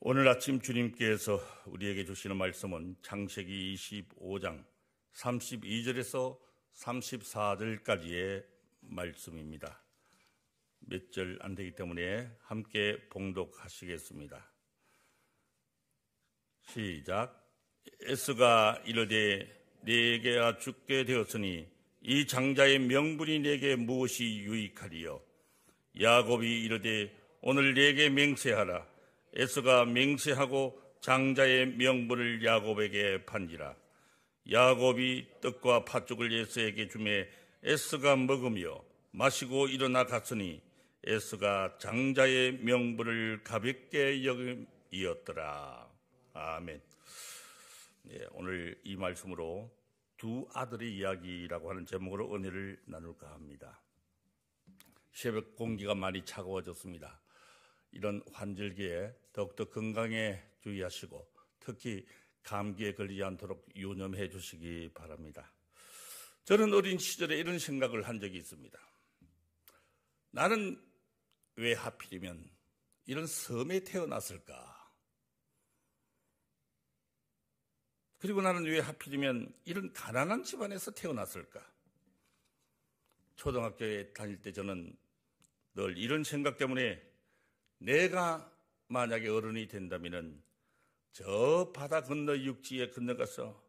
오늘 아침 주님께서 우리에게 주시는 말씀은 창세기 25장 32절에서 34절까지의 말씀입니다. 몇 절 안 되기 때문에 함께 봉독하시겠습니다. 시작. 에스가 이르되 네가 죽게 되었으니 이 장자의 명분이 네게 무엇이 유익하리요? 야곱이 이르되 오늘 네게 맹세하라. 에스가 맹세하고 장자의 명분을 야곱에게 판지라. 야곱이 떡과 팥죽을 에스에게 주매 에스가 먹으며 마시고 일어나 갔으니 에스가 장자의 명분을 가볍게 여김이었더라. 아멘. 네, 오늘 이 말씀으로 두 아들의 이야기라고 하는 제목으로 은혜를 나눌까 합니다. 새벽 공기가 많이 차가워졌습니다. 이런 환절기에 더욱더 건강에 주의하시고 특히 감기에 걸리지 않도록 유념해 주시기 바랍니다. 저는 어린 시절에 이런 생각을 한 적이 있습니다. 나는 왜 하필이면 이런 섬에 태어났을까? 그리고 나는 왜 하필이면 이런 가난한 집안에서 태어났을까? 초등학교에 다닐 때 저는 늘 이런 생각 때문에 내가 만약에 어른이 된다면 저 바다 건너 육지에 건너가서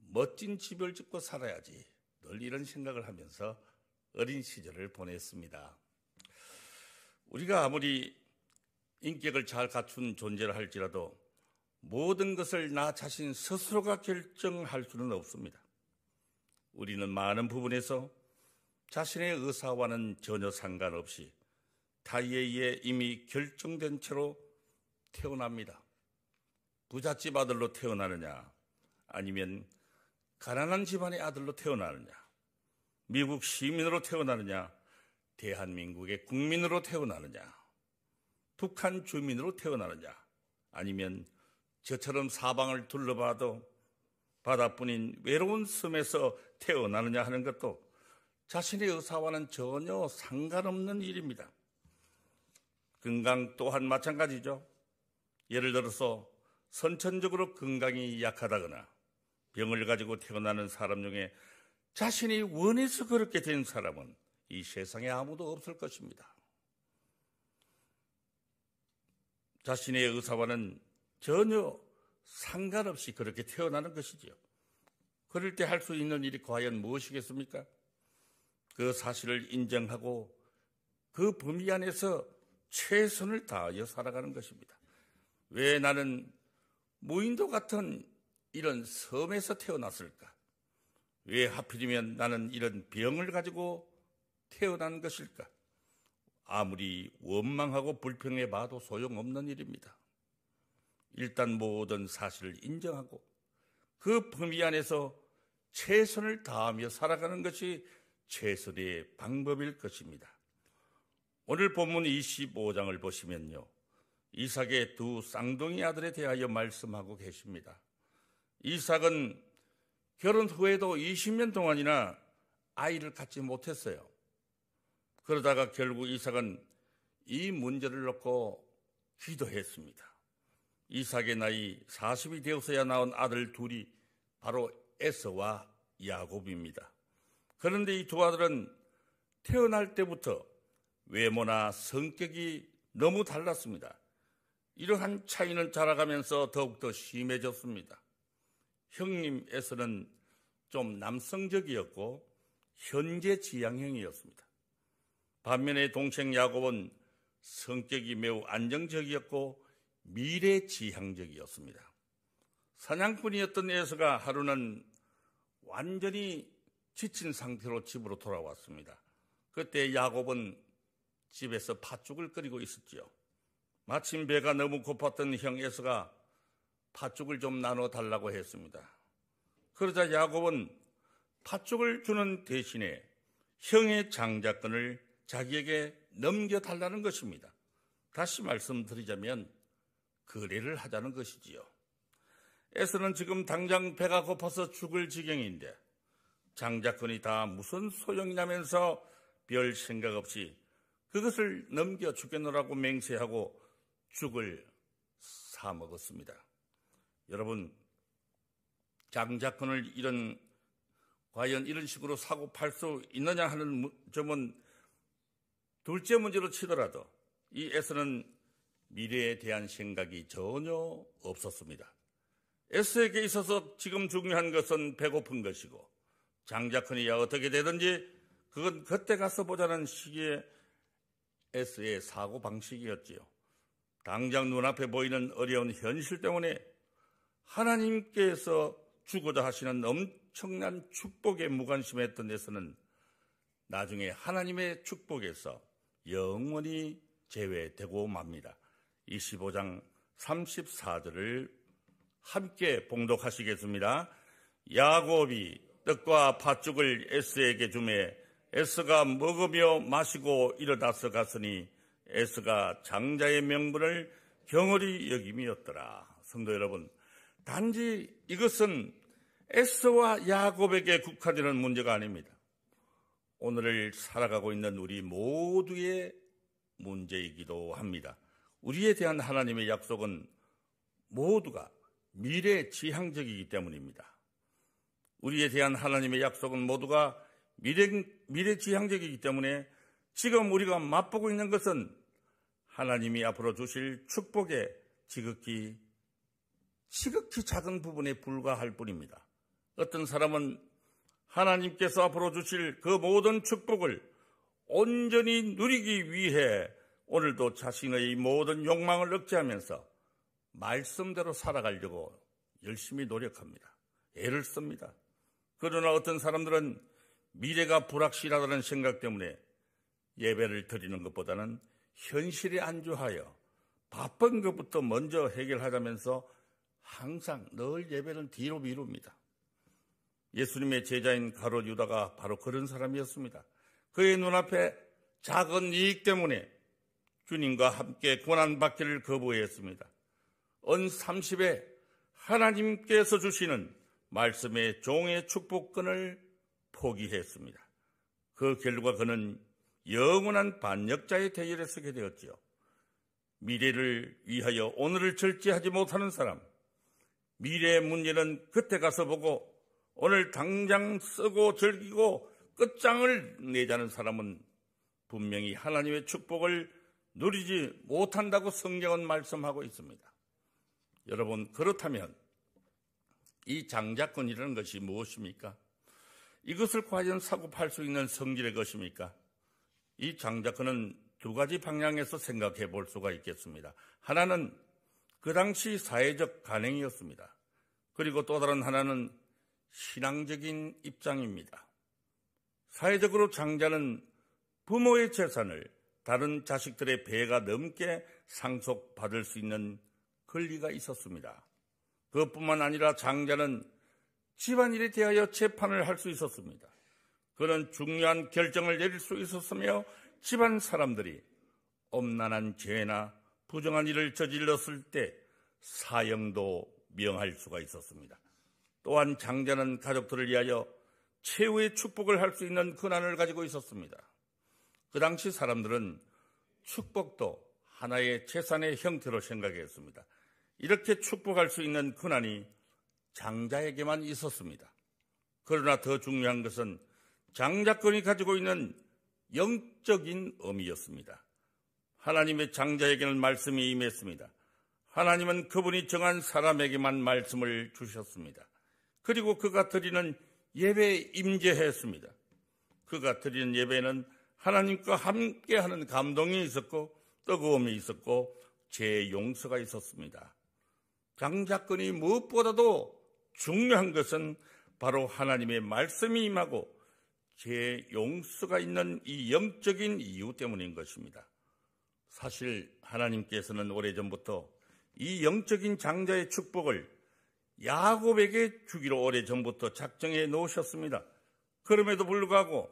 멋진 집을 짓고 살아야지. 늘 이런 생각을 하면서 어린 시절을 보냈습니다. 우리가 아무리 인격을 잘 갖춘 존재라 할지라도 모든 것을 나 자신 스스로가 결정할 수는 없습니다. 우리는 많은 부분에서 자신의 의사와는 전혀 상관없이 타의에 의해 이미 결정된 채로 태어납니다. 부잣집 아들로 태어나느냐, 아니면 가난한 집안의 아들로 태어나느냐, 미국 시민으로 태어나느냐, 대한민국의 국민으로 태어나느냐, 북한 주민으로 태어나느냐, 아니면 저처럼 사방을 둘러봐도 바다뿐인 외로운 섬에서 태어나느냐 하는 것도 자신의 의사와는 전혀 상관없는 일입니다. 건강 또한 마찬가지죠. 예를 들어서 선천적으로 건강이 약하다거나 병을 가지고 태어나는 사람 중에 자신이 원해서 그렇게 된 사람은 이 세상에 아무도 없을 것입니다. 자신의 의사와는 전혀 상관없이 그렇게 태어나는 것이지요. 그럴 때 할 수 있는 일이 과연 무엇이겠습니까? 그 사실을 인정하고 그 범위 안에서 최선을 다하여 살아가는 것입니다. 왜 나는 무인도 같은 이런 섬에서 태어났을까? 왜 하필이면 나는 이런 병을 가지고 태어난 것일까? 아무리 원망하고 불평해 봐도 소용없는 일입니다. 일단 모든 사실을 인정하고 그 범위 안에서 최선을 다하며 살아가는 것이 최선의 방법일 것입니다. 오늘 본문 25장을 보시면요, 이삭의 두 쌍둥이 아들에 대하여 말씀하고 계십니다. 이삭은 결혼 후에도 20년 동안이나 아이를 갖지 못했어요. 그러다가 결국 이삭은 이 문제를 놓고 기도했습니다. 이삭의 나이 40이 되어서야 낳은 아들 둘이 바로 에서와 야곱입니다. 그런데 이 두 아들은 태어날 때부터 외모나 성격이 너무 달랐습니다. 이러한 차이는 자라가면서 더욱더 심해졌습니다. 형님 에서는 좀 남성적이었고 현재지향형이었습니다. 반면에 동생 야곱은 성격이 매우 안정적이었고 미래지향적이었습니다. 사냥꾼이었던 에서가 하루는 완전히 지친 상태로 집으로 돌아왔습니다. 그때 야곱은 집에서 팥죽을 끓이고 있었지요. 마침 배가 너무 고팠던 형 에서가 팥죽을 좀 나눠달라고 했습니다. 그러자 야곱은 팥죽을 주는 대신에 형의 장자권을 자기에게 넘겨달라는 것입니다. 다시 말씀드리자면 거래를 하자는 것이지요. 에서는 지금 당장 배가 고파서 죽을 지경인데 장자권이 다 무슨 소용이냐면서 별 생각 없이 그것을 넘겨 주겠노라고 맹세하고 죽을 사먹었습니다. 여러분, 장자권을 과연 이런 식으로 사고 팔 수 있느냐 하는 점은 둘째 문제로 치더라도 이 에서는 미래에 대한 생각이 전혀 없었습니다. 에서에게 있어서 지금 중요한 것은 배고픈 것이고 장자권이야 어떻게 되든지 그건 그때 가서 보자는 시기의 에서의 사고 방식이었지요. 당장 눈앞에 보이는 어려운 현실 때문에 하나님께서 주고자 하시는 엄청난 축복에 무관심했던 에서는 나중에 하나님의 축복에서 영원히 제외되고 맙니다. 25장 34절을 함께 봉독하시겠습니다. 야곱이 떡과 팥죽을 에서에게 주매 에서가 먹으며 마시고 일어나서 갔으니 에서가 장자의 명분을 경홀히 여김이었더라. 성도 여러분, 단지 이것은 에서와 야곱에게 국한되는 문제가 아닙니다. 오늘을 살아가고 있는 우리 모두의 문제이기도 합니다. 우리에 대한 하나님의 약속은 모두가 미래지향적이기 때문입니다. 우리에 대한 하나님의 약속은 모두가 미래지향적이기 때문에 지금 우리가 맛보고 있는 것은 하나님이 앞으로 주실 축복의 지극히 작은 부분에 불과할 뿐입니다. 어떤 사람은 하나님께서 앞으로 주실 그 모든 축복을 온전히 누리기 위해 오늘도 자신의 모든 욕망을 억제하면서 말씀대로 살아가려고 열심히 노력합니다. 애를 씁니다. 그러나 어떤 사람들은 미래가 불확실하다는 생각 때문에 예배를 드리는 것보다는 현실에 안주하여 바쁜 것부터 먼저 해결하자면서 항상 늘 예배는 뒤로 미룹니다. 예수님의 제자인 가룟 유다가 바로 그런 사람이었습니다. 그의 눈앞에 작은 이익 때문에 주님과 함께 고난받기를 거부했습니다. 은 30에 하나님께서 주시는 말씀의 종의 축복권을 포기했습니다. 그 결과 그는 영원한 반역자의 대열에 서게 되었지요. 미래를 위하여 오늘을 절제하지 못하는 사람, 미래의 문제는 그때 가서 보고 오늘 당장 쓰고 즐기고 끝장을 내자는 사람은 분명히 하나님의 축복을 누리지 못한다고 성경은 말씀하고 있습니다. 여러분, 그렇다면 이 장자권이라는 것이 무엇입니까? 이것을 과연 사고 팔 수 있는 성질의 것입니까? 이 장자권은 두 가지 방향에서 생각해 볼 수가 있겠습니다. 하나는 그 당시 사회적 관행이었습니다. 그리고 또 다른 하나는 신앙적인 입장입니다. 사회적으로 장자는 부모의 재산을 다른 자식들의 배가 넘게 상속받을 수 있는 권리가 있었습니다. 그것뿐만 아니라 장자는 집안일에 대하여 재판을 할 수 있었습니다. 그는 중요한 결정을 내릴 수 있었으며 집안 사람들이 엄난한 죄나 부정한 일을 저질렀을 때 사형도 명할 수가 있었습니다. 또한 장자는 가족들을 위하여 최후의 축복을 할 수 있는 권한을 가지고 있었습니다. 그 당시 사람들은 축복도 하나의 재산의 형태로 생각했습니다. 이렇게 축복할 수 있는 권한이 장자에게만 있었습니다. 그러나 더 중요한 것은 장자권이 가지고 있는 영적인 의미였습니다. 하나님의 장자에게는 말씀이 임했습니다. 하나님은 그분이 정한 사람에게만 말씀을 주셨습니다. 그리고 그가 드리는 예배에 임재했습니다. 그가 드리는 예배는 하나님과 함께하는 감동이 있었고 뜨거움이 있었고 죄 용서가 있었습니다. 장자권이 무엇보다도 중요한 것은 바로 하나님의 말씀이 임하고 죄 용서가 있는 이 영적인 이유 때문인 것입니다. 사실 하나님께서는 오래전부터 이 영적인 장자의 축복을 야곱에게 주기로 오래전부터 작정해 놓으셨습니다. 그럼에도 불구하고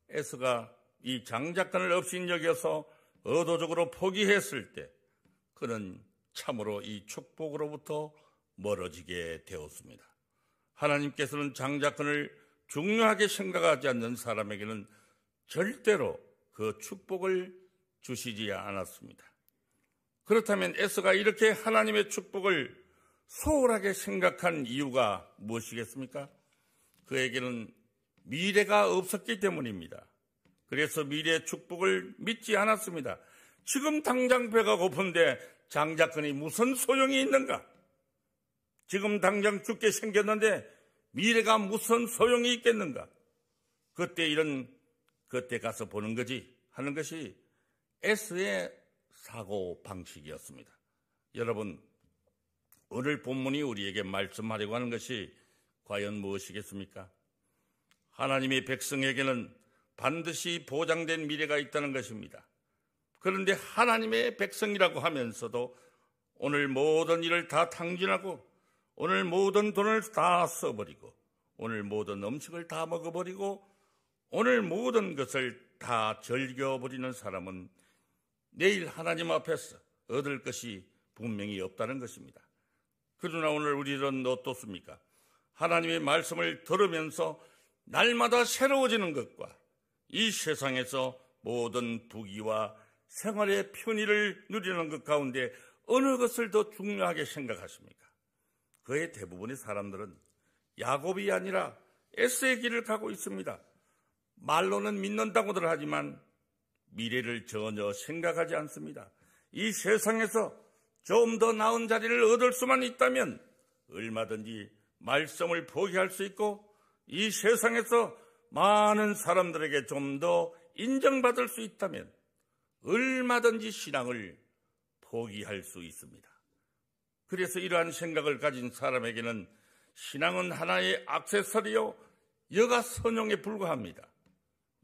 에서가 이 장자권을 업신여겨서 의도적으로 포기했을 때 그는 참으로 이 축복으로부터 멀어지게 되었습니다. 하나님께서는 장자권을 중요하게 생각하지 않는 사람에게는 절대로 그 축복을 주시지 않았습니다. 그렇다면 에서가 이렇게 하나님의 축복을 소홀하게 생각한 이유가 무엇이겠습니까? 그에게는 미래가 없었기 때문입니다. 그래서 미래의 축복을 믿지 않았습니다. 지금 당장 배가 고픈데 장자권이 무슨 소용이 있는가? 지금 당장 죽게 생겼는데 미래가 무슨 소용이 있겠는가? 그때 가서 보는 거지 하는 것이 에서의 사고 방식이었습니다. 여러분, 오늘 본문이 우리에게 말씀하려고 하는 것이 과연 무엇이겠습니까? 하나님의 백성에게는 반드시 보장된 미래가 있다는 것입니다. 그런데 하나님의 백성이라고 하면서도 오늘 모든 일을 다 탕진하고 오늘 모든 돈을 다 써버리고 오늘 모든 음식을 다 먹어버리고 오늘 모든 것을 다 즐겨버리는 사람은 내일 하나님 앞에서 얻을 것이 분명히 없다는 것입니다. 그러나 오늘 우리는 어떻습니까? 하나님의 말씀을 들으면서 날마다 새로워지는 것과 이 세상에서 모든 부귀와 생활의 편의를 누리는 것 가운데 어느 것을 더 중요하게 생각하십니까? 그의 대부분의 사람들은 야곱이 아니라 에서의 길을 가고 있습니다. 말로는 믿는다고들 하지만 미래를 전혀 생각하지 않습니다. 이 세상에서 좀 더 나은 자리를 얻을 수만 있다면 얼마든지 말씀을 포기할 수 있고 이 세상에서 많은 사람들에게 좀 더 인정받을 수 있다면 얼마든지 신앙을 포기할 수 있습니다. 그래서 이러한 생각을 가진 사람에게는 신앙은 하나의 액세서리요 여가 선용에 불과합니다.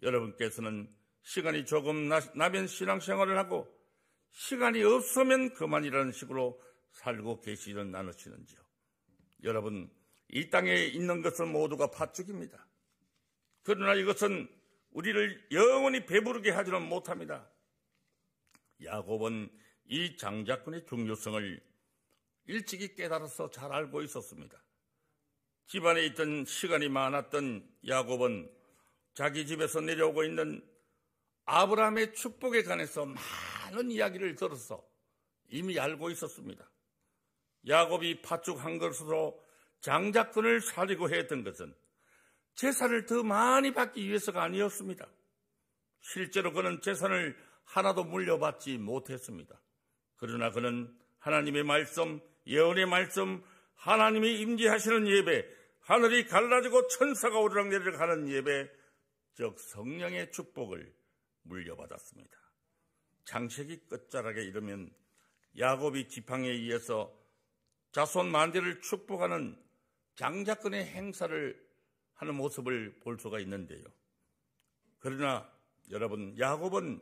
여러분께서는 시간이 조금 나면 신앙생활을 하고 시간이 없으면 그만이라는 식으로 살고 계시는 않으시는지요? 여러분, 이 땅에 있는 것은 모두가 팥죽입니다. 그러나 이것은 우리를 영원히 배부르게 하지는 못합니다. 야곱은 이 장자권의 중요성을 일찍이 깨달아서 잘 알고 있었습니다. 집안에 있던 시간이 많았던 야곱은 자기 집에서 내려오고 있는 아브라함의 축복에 관해서 많은 이야기를 들어서 이미 알고 있었습니다. 야곱이 팥죽 한 그릇으로 장자권을 사려고 했던 것은 재산을 더 많이 받기 위해서가 아니었습니다. 실제로 그는 재산을 하나도 물려받지 못했습니다. 그러나 그는 하나님의 말씀, 예언의 말씀, 하나님이 임재하시는 예배, 하늘이 갈라지고 천사가 오르락내리락 하는 예배, 즉 성령의 축복을 물려받았습니다. 창세기 끝자락에 이르면 야곱이 지팡이에 의해서 자손 만대를 축복하는 장자권의 행사를 하는 모습을 볼 수가 있는데요. 그러나 여러분, 야곱은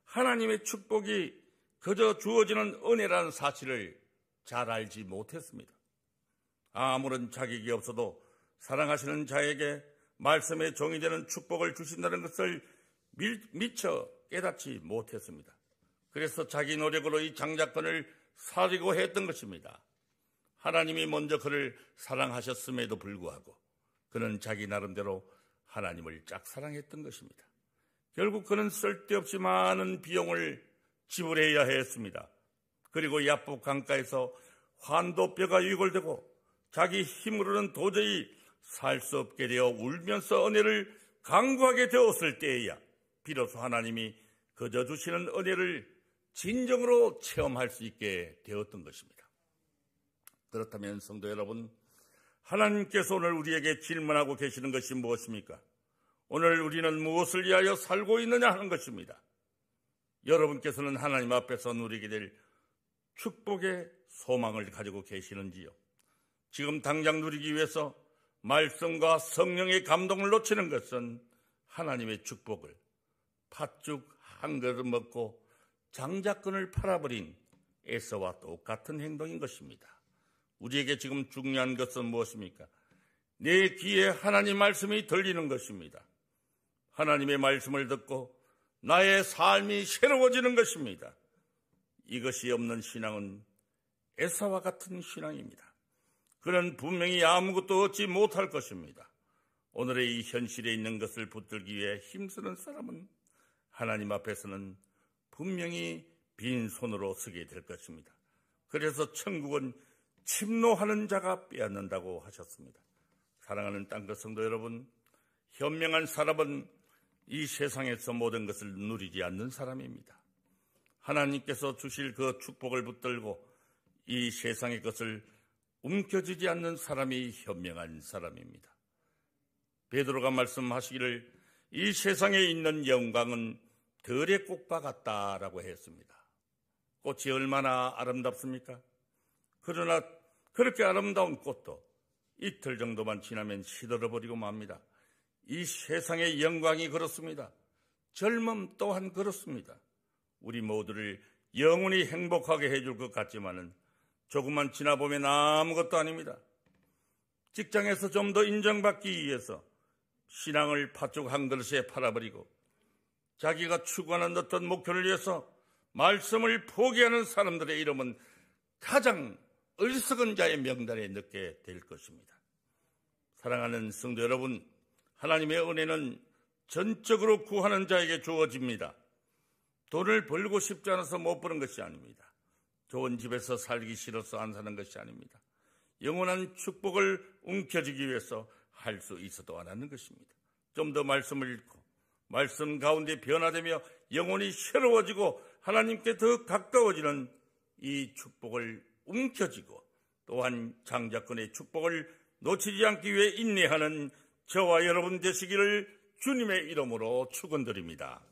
하나님의 축복이 그저 주어지는 은혜라는 사실을 잘 알지 못했습니다. 아무런 자격이 없어도 사랑하시는 자에게 말씀의 종이 되는 축복을 주신다는 것을 미처 깨닫지 못했습니다. 그래서 자기 노력으로 이 장자권을 사려고 했던 것입니다. 하나님이 먼저 그를 사랑하셨음에도 불구하고 그는 자기 나름대로 하나님을 짝사랑했던 것입니다. 결국 그는 쓸데없이 많은 비용을 지불해야 했습니다. 그리고 야복 강가에서 환도뼈가 유골되고 자기 힘으로는 도저히 살 수 없게 되어 울면서 은혜를 간구하게 되었을 때에야 비로소 하나님이 거저 주시는 은혜를 진정으로 체험할 수 있게 되었던 것입니다. 그렇다면 성도 여러분, 하나님께서 오늘 우리에게 질문하고 계시는 것이 무엇입니까? 오늘 우리는 무엇을 위하여 살고 있느냐 하는 것입니다. 여러분께서는 하나님 앞에서 누리게 될 축복의 소망을 가지고 계시는지요? 지금 당장 누리기 위해서 말씀과 성령의 감동을 놓치는 것은 하나님의 축복을 팥죽 한 그릇 먹고 장자권을 팔아버린 에서와 똑같은 행동인 것입니다. 우리에게 지금 중요한 것은 무엇입니까? 내 귀에 하나님 말씀이 들리는 것입니다. 하나님의 말씀을 듣고 나의 삶이 새로워지는 것입니다. 이것이 없는 신앙은 에서와 같은 신앙입니다. 그는 분명히 아무것도 얻지 못할 것입니다. 오늘의 이 현실에 있는 것을 붙들기 위해 힘쓰는 사람은 하나님 앞에서는 분명히 빈손으로 서게 될 것입니다. 그래서 천국은 침노하는 자가 빼앗는다고 하셨습니다. 사랑하는 땅끝 성도 여러분, 현명한 사람은 이 세상에서 모든 것을 누리지 않는 사람입니다. 하나님께서 주실 그 축복을 붙들고 이 세상의 것을 움켜쥐지 않는 사람이 현명한 사람입니다. 베드로가 말씀하시기를 이 세상에 있는 영광은 들의 꽃과 같다라고 했습니다. 꽃이 얼마나 아름답습니까? 그러나 그렇게 아름다운 꽃도 이틀 정도만 지나면 시들어버리고 맙니다. 이 세상의 영광이 그렇습니다. 젊음 또한 그렇습니다. 우리 모두를 영원히 행복하게 해줄 것 같지만은 조금만 지나보면 아무것도 아닙니다. 직장에서 좀 더 인정받기 위해서 신앙을 팥죽 한 그릇에 팔아버리고 자기가 추구하는 어떤 목표를 위해서 말씀을 포기하는 사람들의 이름은 가장 어리석은 자의 명단에 넣게 될 것입니다. 사랑하는 성도 여러분, 하나님의 은혜는 전적으로 구하는 자에게 주어집니다. 돈을 벌고 싶지 않아서 못 버는 것이 아닙니다. 좋은 집에서 살기 싫어서 안 사는 것이 아닙니다. 영원한 축복을 움켜쥐기 위해서 할 수 있어도 안 하는 것입니다. 좀 더 말씀을 읽고 말씀 가운데 변화되며 영혼이 새로워지고 하나님께 더 가까워지는 이 축복을 움켜쥐고 또한 장자권의 축복을 놓치지 않기 위해 인내하는 저와 여러분 되시기를 주님의 이름으로 축원드립니다.